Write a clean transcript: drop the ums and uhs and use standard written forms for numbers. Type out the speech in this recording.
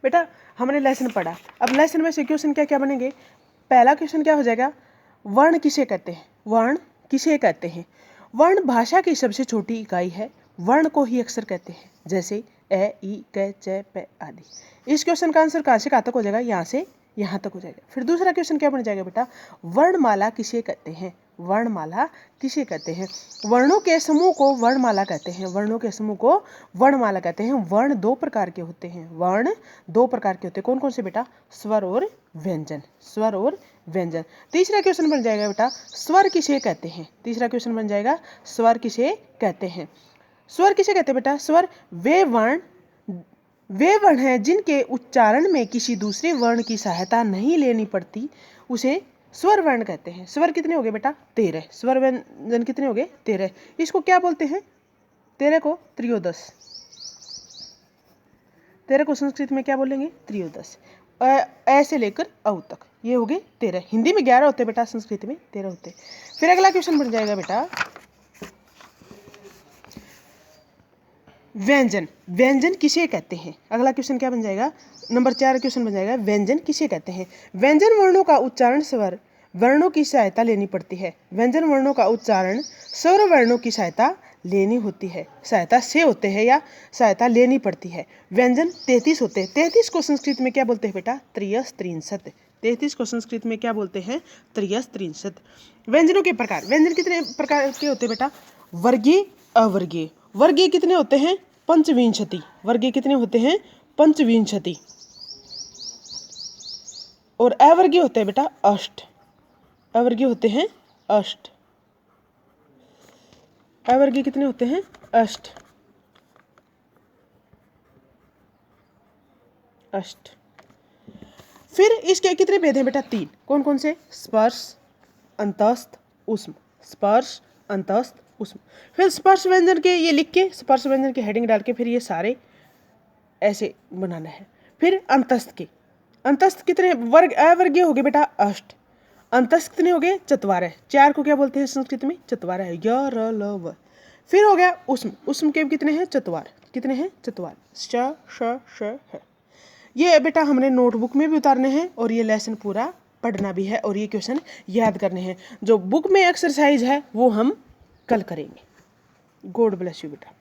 बेटा हमने लेसन पढ़ा, अब लेसन में से क्वेश्चन क्या क्या बनेंगे। पहला क्वेश्चन क्या हो जाएगा, वर्ण किसे कहते हैं, वर्ण किसे कहते हैं। वर्ण भाषा की सबसे छोटी इकाई है, वर्ण को ही अक्षर कहते हैं, जैसे ए ई क च प आदि। इस क्वेश्चन का आंसर कहाँ से कहाँ तक हो जाएगा, यहाँ से यहाँ तक हो जाएगा। फिर दूसरा क्वेश्चन क्या बन जाएगा बेटा, वर्णमाला किसे कहते हैं, वर्णमाला किसे कहते हैं। वर्णों के समूह को वर्णमाला कहते हैं, वर्णों के समूह को वर्णमाला कहते हैं। वर्ण दो प्रकार के होते हैं, वर्ण दो प्रकार के होते हैं, कौन कौन से बेटा, स्वर और व्यंजन, स्वर और व्यंजन। तीसरा क्वेश्चन बन जाएगा बेटा, स्वर किसे कहते हैं, तीसरा क्वेश्चन बन जाएगा, स्वर किसे कहते हैं। स्वर किसे कहते हैं बेटा, स्वर वे वर्ण हैं जिनके उच्चारण में किसी दूसरे वर्ण की सहायता नहीं लेनी पड़ती, उसे स्वर वर्ण कहते हैं। स्वर कितने हो गए बेटा, 13। स्वर व्यंजन कितने हो गए, 13। इसको क्या बोलते हैं, 13 को त्रयोदश, 13 को संस्कृत में क्या बोलेंगे, त्रयोदश। ऐसे लेकर औ तक ये हो गए 13। हिंदी में 11 होते बेटा, संस्कृत में 13 होते। फिर अगला क्वेश्चन बन जाएगा बेटा, व्यंजन, व्यंजन किसे कहते हैं। अगला क्वेश्चन क्या बन जाएगा, नंबर 4 क्वेश्चन बन जाएगा, व्यंजन किसे कहते हैं। व्यंजन वर्णों का उच्चारण स्वर वर्णों की सहायता लेनी पड़ती है, व्यंजन वर्णों का उच्चारण स्वर वर्णों की सहायता लेनी होती है, सहायता से होते हैं या सहायता लेनी पड़ती है। व्यंजन 33 होते हैं, 33 को संस्कृत में क्या बोलते हैं बेटा, त्रियस त्रिंशत, 33 को संस्कृत में क्या बोलते हैं, त्रियस त्रिंशत। व्यंजनों के प्रकार, व्यंजन कितने प्रकार के होते हैं बेटा, वर्गीय अवर्गीय। वर्गीय कितने होते हैं, पंचविंशति, वर्गीय कितने होते हैं, पंचविंशति। और अवर्गीय होते हैं बेटा 8, अवर्गीय होते हैं 8, अवर्गीय कितने होते हैं, 8, 8। फिर इसके कितने भेद हैं बेटा, 3, कौन कौन से, स्पर्श अंतस्थ ऊष्म, स्पर्श अंतस्थ ऊष्म। फिर स्पर्श व्यंजन के ये लिख के, स्पर्श व्यंजन के हेडिंग डाल के फिर ये सारे ऐसे बनाना है। फिर अंतस्थ के, अंतस्थ कितने वर्ग, अवर्गीय हो गए बेटा 8, अंतस्थ कितने हो गए, चत्वारह, 4 को क्या बोलते हैं संस्कृत में, चत्वारह, य र ल व। फिर हो गया ऊष्म, ऊष्म के कितने हैं, चत्वार, कितने हैं, चत्वार, श श श है। ये बेटा हमने नोटबुक में भी उतारने हैं और ये लेसन पूरा पढ़ना भी है और ये क्वेश्चन याद करने हैं। जो बुक में एक्सरसाइज है वो हम कल करेंगे। गॉड ब्लेस यू बेटा।